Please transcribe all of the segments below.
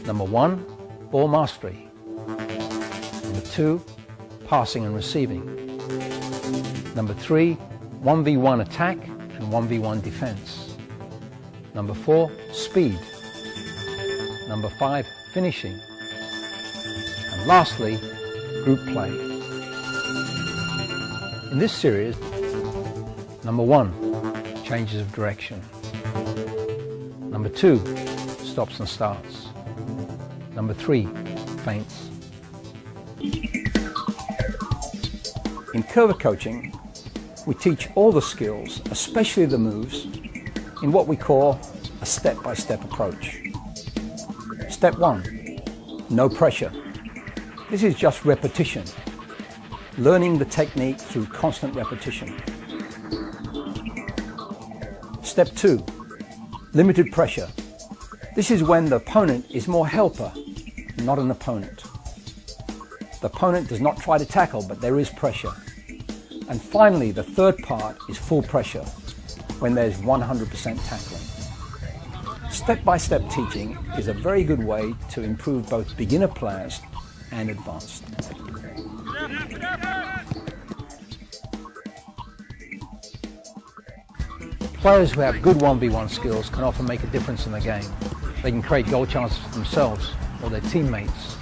Number 1, ball mastery. Number 2, passing and receiving. Number 3, 1v1 attack and 1v1 defense. Number 4, speed. Number 5, finishing. And lastly, group play. In this series, number 1, changes of direction. Number 2, stops and starts. Number 3, feints. In coerver coaching, we teach all the skills, especially the moves, in what we call a step-by-step approach. Step 1, no pressure. This is just repetition, learning the technique through constant repetition. Step 2, limited pressure. This is when the opponent is more helper, not an opponent. The opponent does not try to tackle, but there is pressure. And finally, the third part is full pressure, when there's 100% tackling. Step-by-step teaching is a very good way to improve both beginner players and advanced. Players who have good 1v1 skills can often make a difference in the game. They can create goal chances for themselves or their teammates.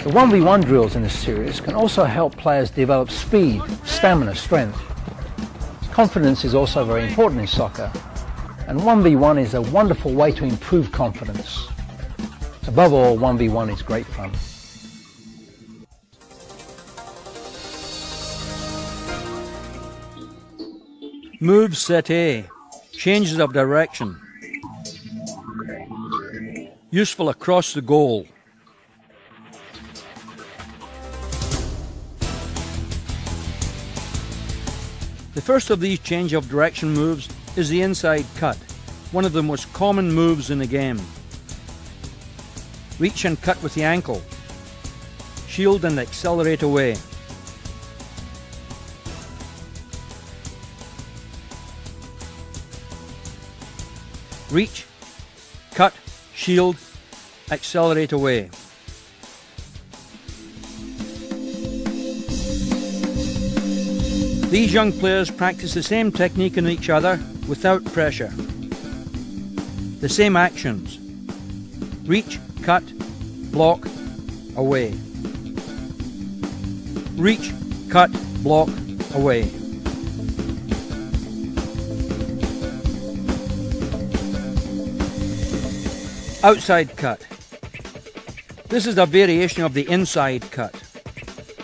The 1v1 drills in this series can also help players develop speed, stamina, strength. Confidence is also very important in soccer, and 1v1 is a wonderful way to improve confidence. Above all, 1v1 is great fun. Move set A, changes of direction. Useful across the goal. The first of these change of direction moves is the inside cut, one of the most common moves in the game. Reach and cut with the ankle. Shield and accelerate away. Reach, cut, shield, accelerate away. These young players practice the same technique on each other without pressure. The same actions. Reach, cut, block, away. Reach, cut, block, away. Outside cut. This is a variation of the inside cut.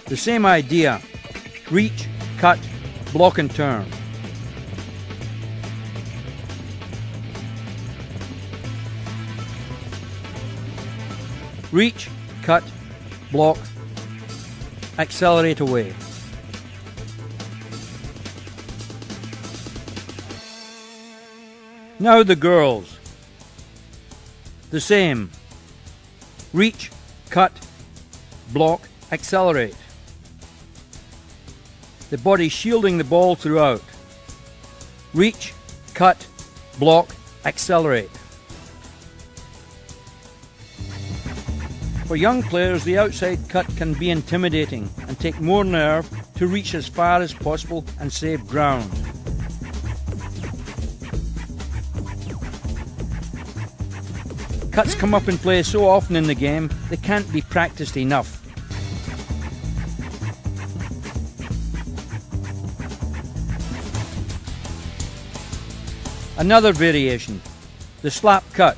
The same idea. Reach, cut, block and turn. Reach, cut, block, accelerate away. Now the girls. The same. Reach, cut, block, accelerate. The body shielding the ball throughout. Reach, cut, block, accelerate. For young players, the outside cut can be intimidating and take more nerve to reach as far as possible and save ground. Cuts come up in play so often in the game, they can't be practiced enough. Another variation, the slap cut.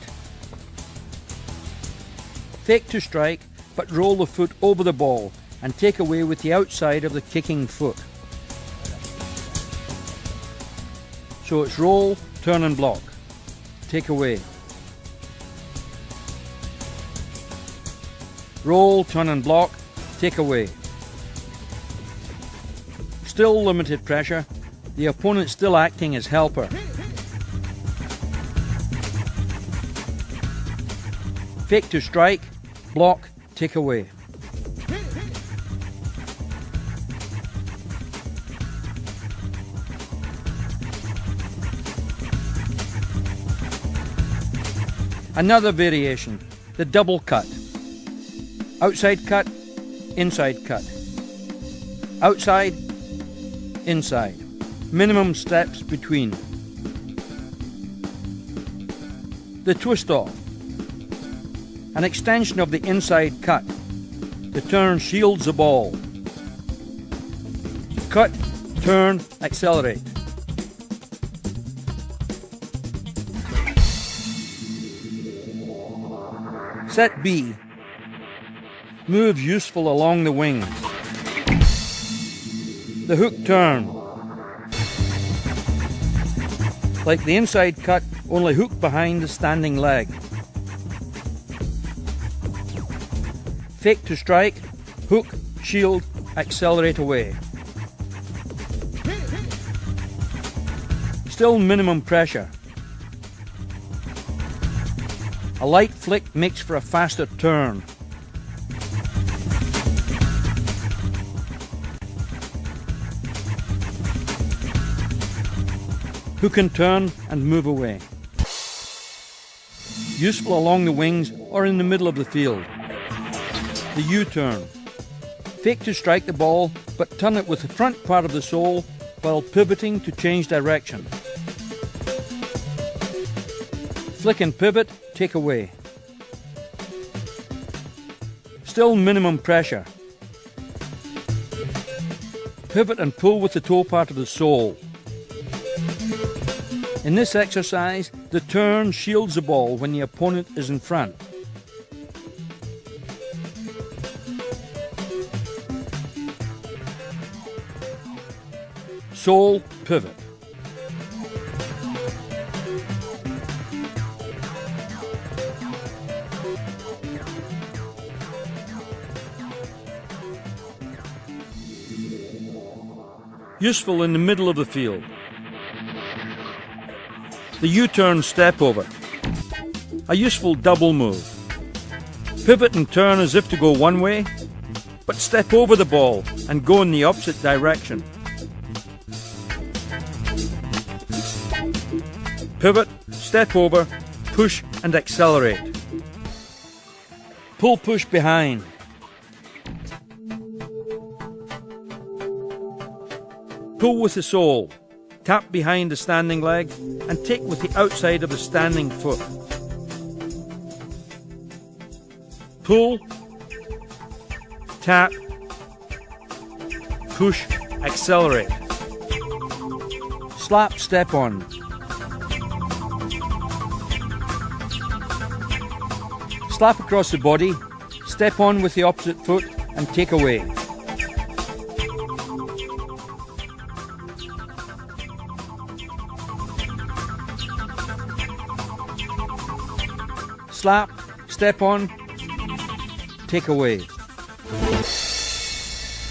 Fake to strike, but roll the foot over the ball and take away with the outside of the kicking foot. So it's roll, turn and block. Take away. Roll, turn and block, take away. Still limited pressure, the opponent still acting as helper. Fake to strike, block, take away. Another variation, the double cut. Outside cut, inside cut. Outside, inside. Minimum steps between. The twist off. An extension of the inside cut. The turn shields the ball. Cut, turn, accelerate. Set B. Move useful along the wings. The hook turn. Like the inside cut, only hook behind the standing leg. Fake to strike, hook, shield, accelerate away. Still minimum pressure. A light flick makes for a faster turn. Hook and turn and move away. Useful along the wings or in the middle of the field. The U-turn. Fake to strike the ball, but turn it with the front part of the sole while pivoting to change direction. Flick and pivot, take away. Still minimum pressure. Pivot and pull with the toe part of the sole. In this exercise, the turn shields the ball when the opponent is in front. Sole, pivot. Useful in the middle of the field. The U-turn step over. A useful double move. Pivot and turn as if to go one way, but step over the ball and go in the opposite direction. Pivot, step over, push and accelerate. Pull push behind. Pull with the sole, tap behind the standing leg and take with the outside of the standing foot. Pull, tap, push, accelerate. Slap, step on. Slap across the body, step on with the opposite foot and take away. Slap, step on, take away.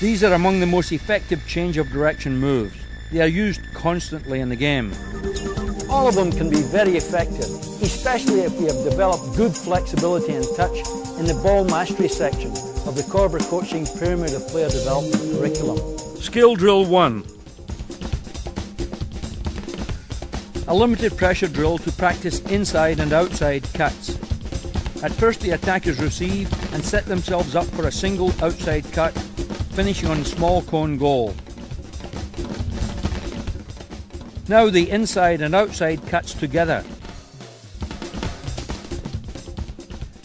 These are among the most effective change of direction moves. They are used constantly in the game. All of them can be very effective, especially if we have developed good flexibility and touch in the ball mastery section of the coerver coaching Pyramid of Player Development curriculum. Skill Drill 1. A limited pressure drill to practice inside and outside cuts. At first the attackers receive and set themselves up for a single outside cut, finishing on a small cone goal. Now the inside and outside cuts together.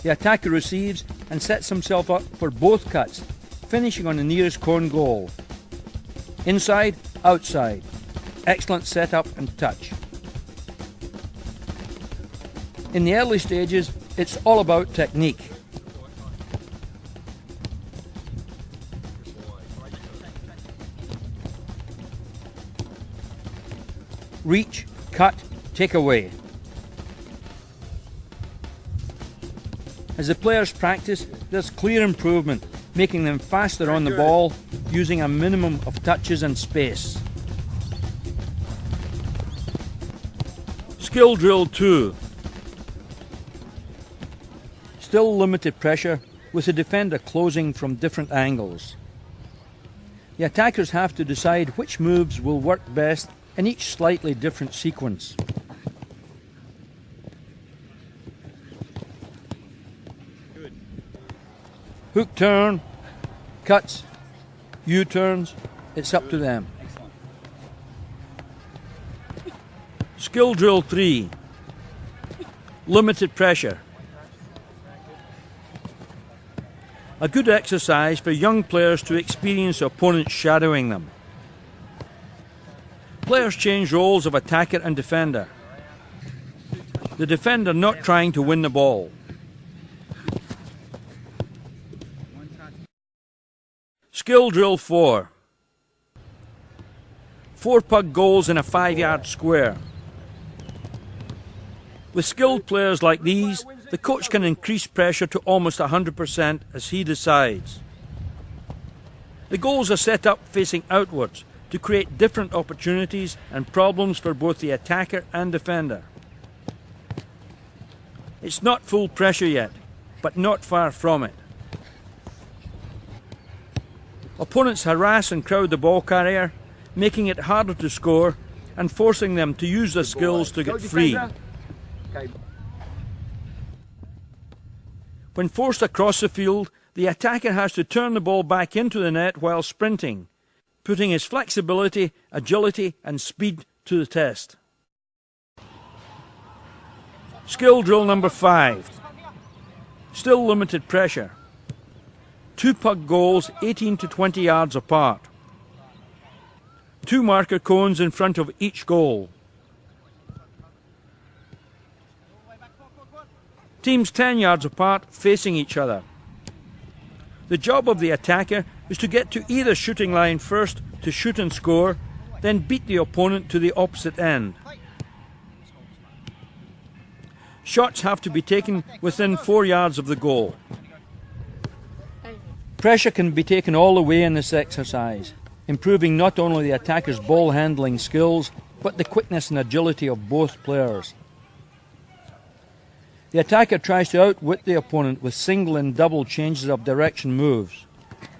The attacker receives and sets himself up for both cuts, finishing on the nearest cone goal. Inside, outside. Excellent setup and touch. In the early stages, it's all about technique. Reach, cut, take away. As the players practice, there's clear improvement, making them faster on the ball, using a minimum of touches and space. Skill Drill 2. Still limited pressure, with the defender closing from different angles. The attackers have to decide which moves will work best in each slightly different sequence. Hook turn, cuts, U-turns, it's up to them. Skill drill 3. Limited pressure. A good exercise for young players to experience opponents shadowing them. Players change roles of attacker and defender. The defender not trying to win the ball. Skill drill 4. 4 puck goals in a 5-yard square. With skilled players like these, the coach can increase pressure to almost 100% as he decides. The goals are set up facing outwards to create different opportunities and problems for both the attacker and defender. It's not full pressure yet, but not far from it. Opponents harass and crowd the ball carrier, making it harder to score and forcing them to use their skills to get free. When forced across the field, the attacker has to turn the ball back into the net while sprinting, putting his flexibility, agility and speed to the test. Skill drill number 5. Still limited pressure. 2 puck goals 18 to 20 yards apart. 2 marker cones in front of each goal. Teams 10 yards apart facing each other. The job of the attacker is to get to either shooting line first to shoot and score, then beat the opponent to the opposite end. Shots have to be taken within 4 yards of the goal. Pressure can be taken all the way in this exercise, improving not only the attacker's ball handling skills, but the quickness and agility of both players. The attacker tries to outwit the opponent with single and double changes of direction moves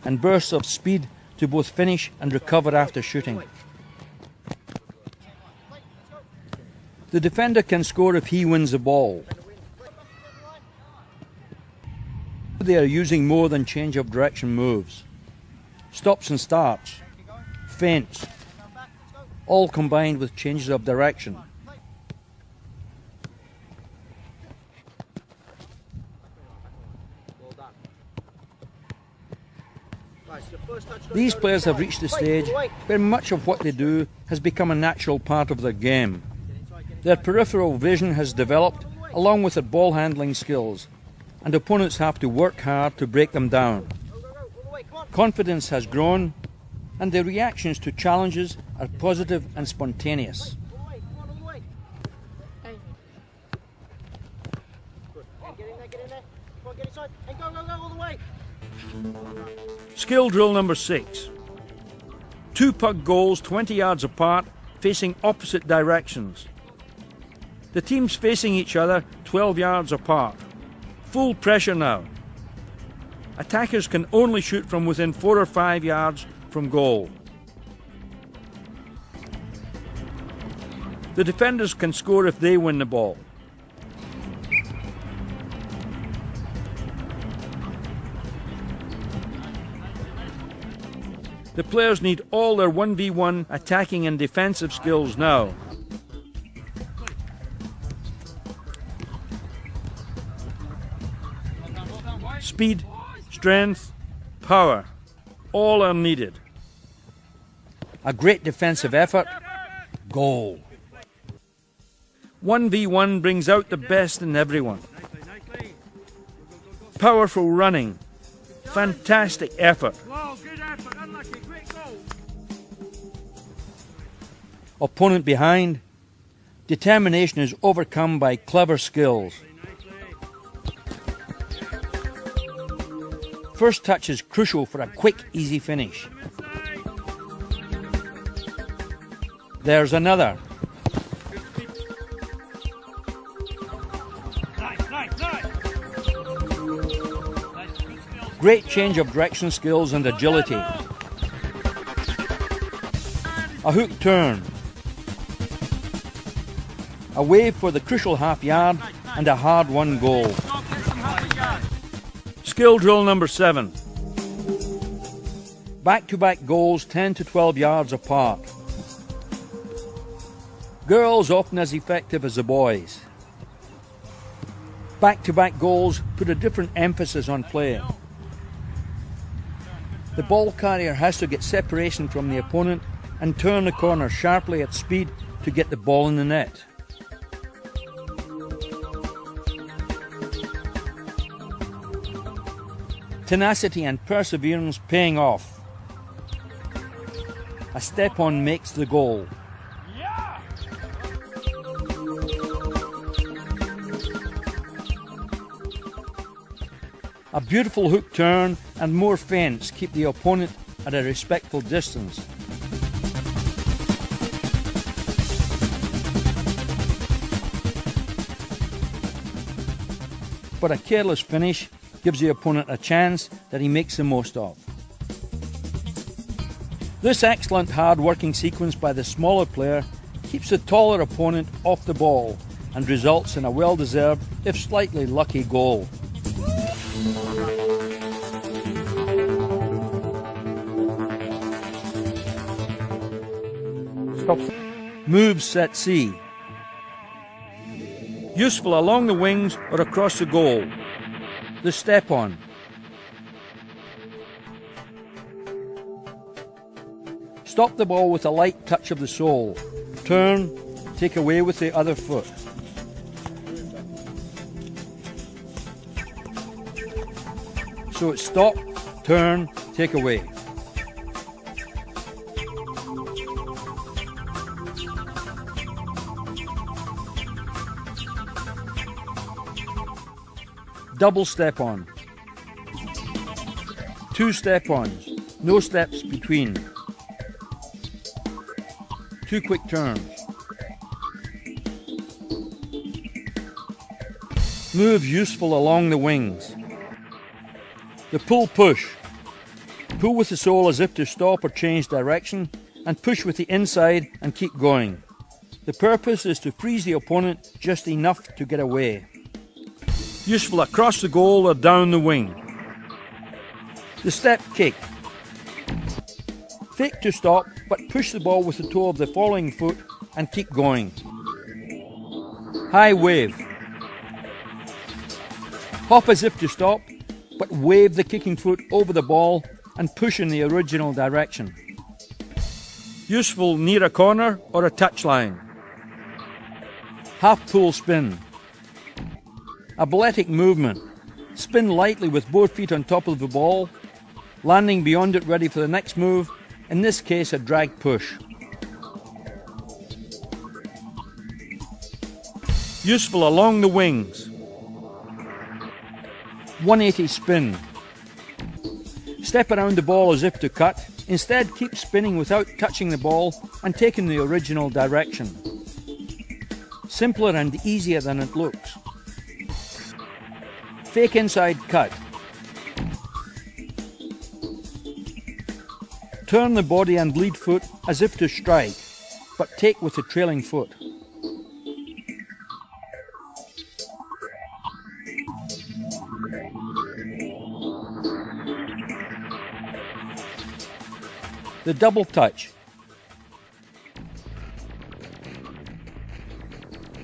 and bursts of speed to both finish and recover after shooting. The defender can score if he wins the ball. They are using more than change of direction moves. Stops and starts, feints, all combined with changes of direction. These players have reached the stage where much of what they do has become a natural part of their game. Their peripheral vision has developed along with their ball handling skills, and opponents have to work hard to break them down. Confidence has grown, and their reactions to challenges are positive and spontaneous. Skill drill number 6. 2 puck goals 20 yards apart, facing opposite directions. The teams facing each other 12 yards apart. Full pressure now. Attackers can only shoot from within 4 or 5 yards from goal. The defenders can score if they win the ball. The players need all their 1v1 attacking and defensive skills now. Speed, strength, power, all are needed. A great defensive effort, goal. 1v1 brings out the best in everyone. Powerful running, fantastic effort. Opponent behind, determination is overcome by clever skills. First touch is crucial for a quick, easy finish. There's another. Great change of direction skills and agility. A hook turn. A wave for the crucial half yard and a hard-won goal. Skill drill number 7. Back-to-back goals 10 to 12 yards apart. Girls often as effective as the boys. Back-to-back goals put a different emphasis on play. The ball carrier has to get separation from the opponent and turn the corner sharply at speed to get the ball in the net. Tenacity and perseverance paying off. A step on makes the goal. A beautiful hook turn and more feints keep the opponent at a respectful distance. But a careless finish gives the opponent a chance that he makes the most of. This excellent hard-working sequence by the smaller player keeps the taller opponent off the ball and results in a well-deserved, if slightly lucky, goal. Stop. Move set C. Useful along the wings or across the goal. The step on. Stop the ball with a light touch of the sole. Turn, take away with the other foot. So it's stop, turn, take away. Double step on. 2 step-ons, no steps between. 2 quick turns. Move useful along the wings. The pull push. Pull with the sole as if to stop or change direction, and push with the inside and keep going. The purpose is to freeze the opponent just enough to get away. Useful across the goal or down the wing. The step kick. Fake to stop, but push the ball with the toe of the following foot and keep going. High wave. Hop as if to stop, but wave the kicking foot over the ball and push in the original direction. Useful near a corner or a touchline. Half pull spin. Athletic movement. Spin lightly with both feet on top of the ball, landing beyond it ready for the next move, in this case a drag push. Useful along the wings. 180 spin. Step around the ball as if to cut, instead keep spinning without touching the ball and taking the original direction. Simpler and easier than it looks. Fake inside cut. Turn the body and lead foot as if to strike, but take with the trailing foot. The double touch.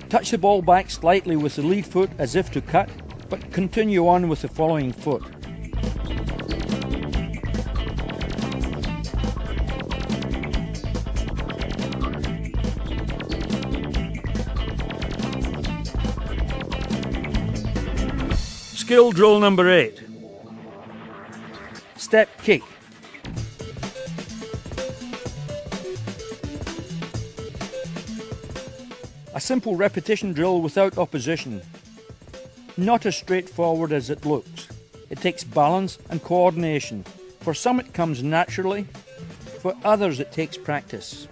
Touch the ball back slightly with the lead foot as if to cut, but continue on with the following foot. Skill drill number 8. Step kick. A simple repetition drill without opposition. Not as straightforward as it looks. It takes balance and coordination. For some it comes naturally, for others it takes practice.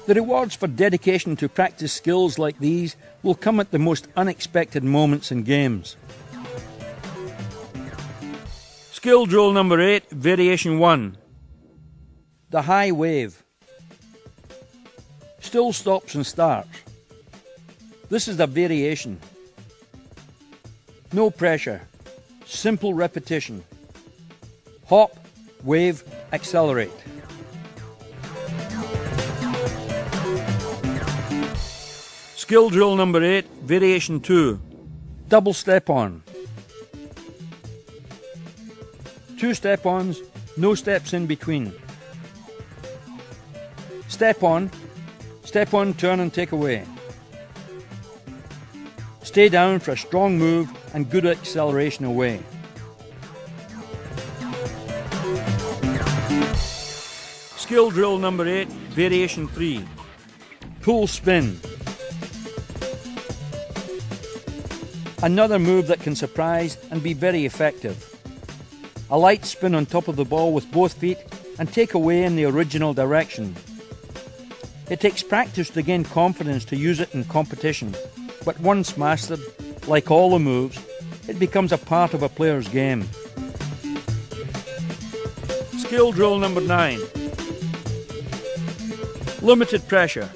The rewards for dedication to practice skills like these will come at the most unexpected moments in games. Skill drill number 8, variation 1. The high wave. Still stops and starts. This is the variation. No pressure. Simple repetition. Hop, wave, accelerate. Skill drill number 8, variation 2. Double step on. 2 step-ons, no steps in between. Step on, turn and take away. Stay down for a strong move and good acceleration away. Skill drill number 8, variation 3. Pull spin. Another move that can surprise and be very effective. A light spin on top of the ball with both feet and take away in the original direction. It takes practice to gain confidence to use it in competition, but once mastered, like all the moves, it becomes a part of a player's game. Skill drill number 9. Limited pressure,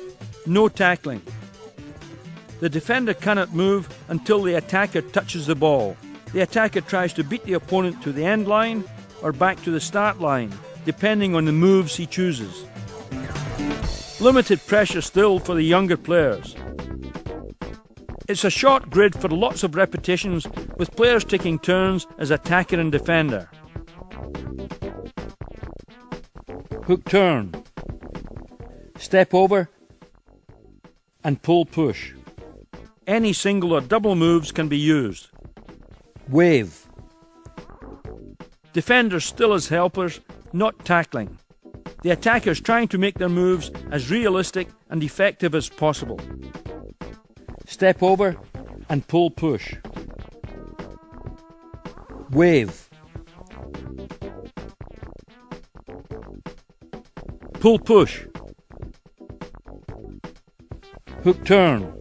no tackling. The defender cannot move until the attacker touches the ball. The attacker tries to beat the opponent to the end line or back to the start line, depending on the moves he chooses. Limited pressure still for the younger players. It's a short grid for lots of repetitions with players taking turns as attacker and defender. Hook turn. Step over and pull push. Any single or double moves can be used. Wave. Defenders still as helpers, not tackling. The attackers trying to make their moves as realistic and effective as possible. Step over and pull push. Wave. Pull push. Hook turn.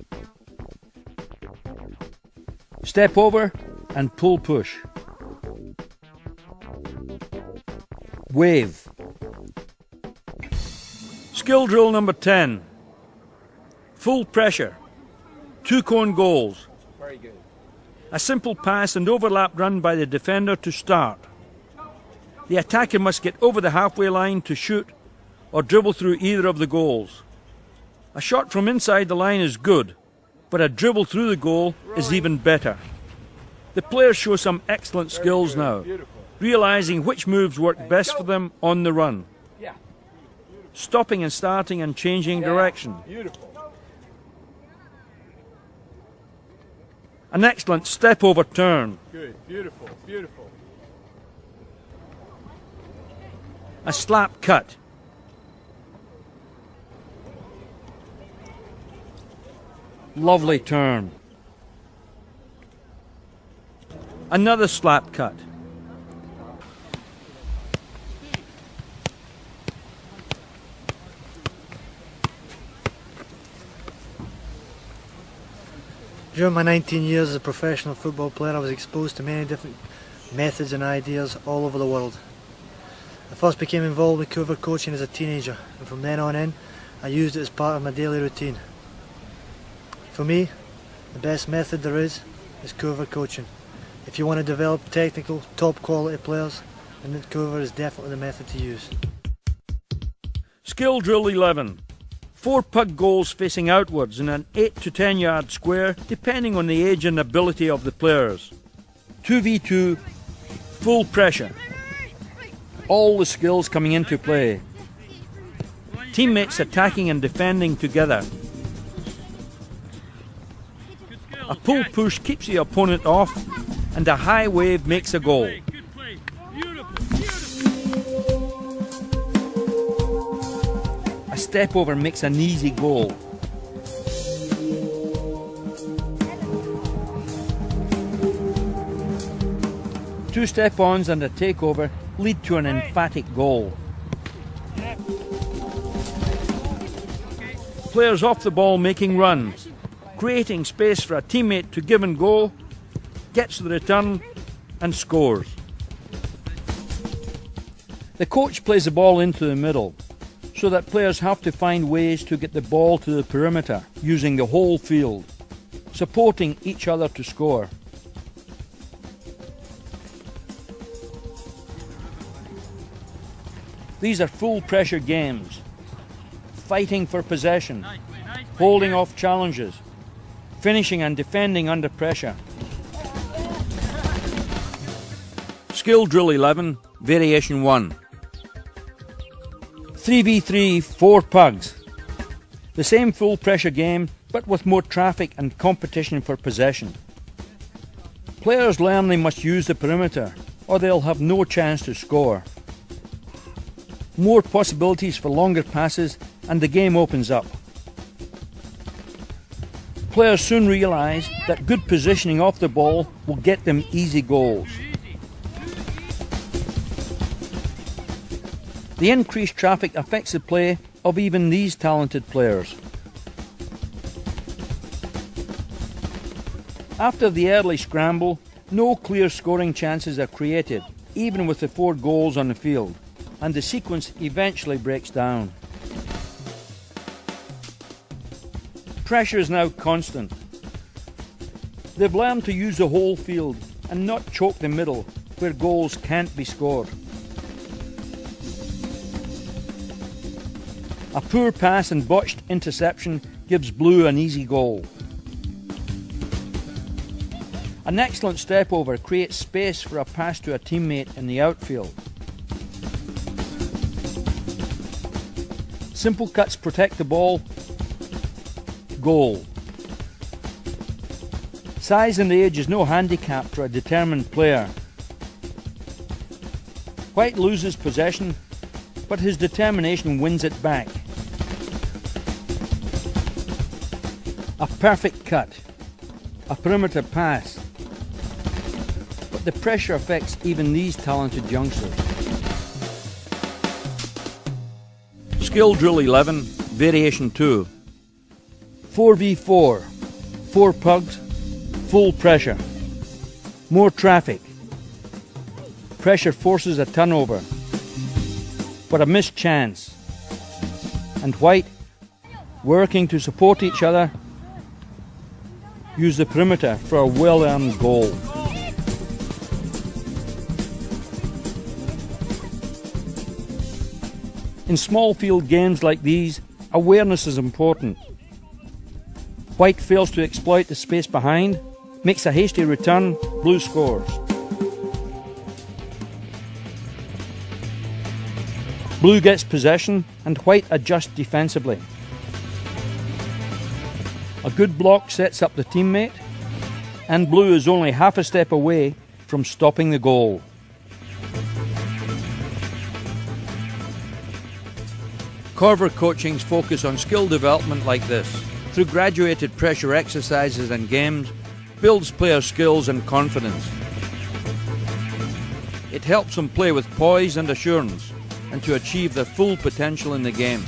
Step over and pull push. Wave. Skill drill number 10. Full pressure. 2 cone goals. Very good. A simple pass and overlap run by the defender to start. The attacker must get over the halfway line to shoot or dribble through either of the goals. A shot from inside the line is good, but a dribble through the goal is even better. The players show some excellent skills now, realizing which moves work best for them on the run. Stopping and starting and changing direction. An excellent step over turn. Good, beautiful, beautiful. A slap cut. Lovely turn. Another slap cut. During my 19 years as a professional football player, I was exposed to many different methods and ideas all over the world. I first became involved with coerver coaching as a teenager, and from then on in, I used it as part of my daily routine. For me, the best method there is coerver coaching. If you want to develop technical, top quality players, then coerver is definitely the method to use. Skill drill 11. 4 pug goals facing outwards in an 8 to 10 yard square, depending on the age and ability of the players. 2v2, full pressure. All the skills coming into play. Teammates attacking and defending together. A pull push keeps the opponent off, and a high wave makes a goal. A step over makes an easy goal. Two step-ons and a takeover lead to an emphatic goal. Players off the ball making runs, creating space for a teammate to give and go, gets the return and scores. The coach plays the ball into the middle, so that players have to find ways to get the ball to the perimeter using the whole field, supporting each other to score. These are full pressure games, fighting for possession, holding off challenges, finishing and defending under pressure. Skill Drill 11, Variation 1. 3v3 4 pugs. The same full pressure game, but with more traffic and competition for possession. Players learn they must use the perimeter, or they'll have no chance to score. More possibilities for longer passes, and the game opens up. Players soon realise that good positioning off the ball will get them easy goals. The increased traffic affects the play of even these talented players. After the early scramble, no clear scoring chances are created, even with the 4 goals on the field, and the sequence eventually breaks down. Pressure is now constant. They've learned to use the whole field and not choke the middle where goals can't be scored. A poor pass and botched interception gives Blue an easy goal. An excellent step over creates space for a pass to a teammate in the outfield. Simple cuts protect the ball. Goal. Size and age is no handicap for a determined player. White loses possession, but his determination wins it back. A perfect cut, a perimeter pass, but the pressure affects even these talented youngsters. Skill Drill 11, Variation 2. 4v4, 4 pugs, full pressure, more traffic. Pressure forces a turnover, but a missed chance. And White, working to support each other, use the perimeter for a well-earned goal. In small field games like these, awareness is important. White fails to exploit the space behind, makes a hasty return, Blue scores. Blue gets possession and White adjusts defensively. A good block sets up the teammate, and Blue is only half a step away from stopping the goal. Coerver coachings focus on skill development like this. Through graduated pressure exercises and games, builds player skills and confidence. It helps them play with poise and assurance and to achieve their full potential in the game.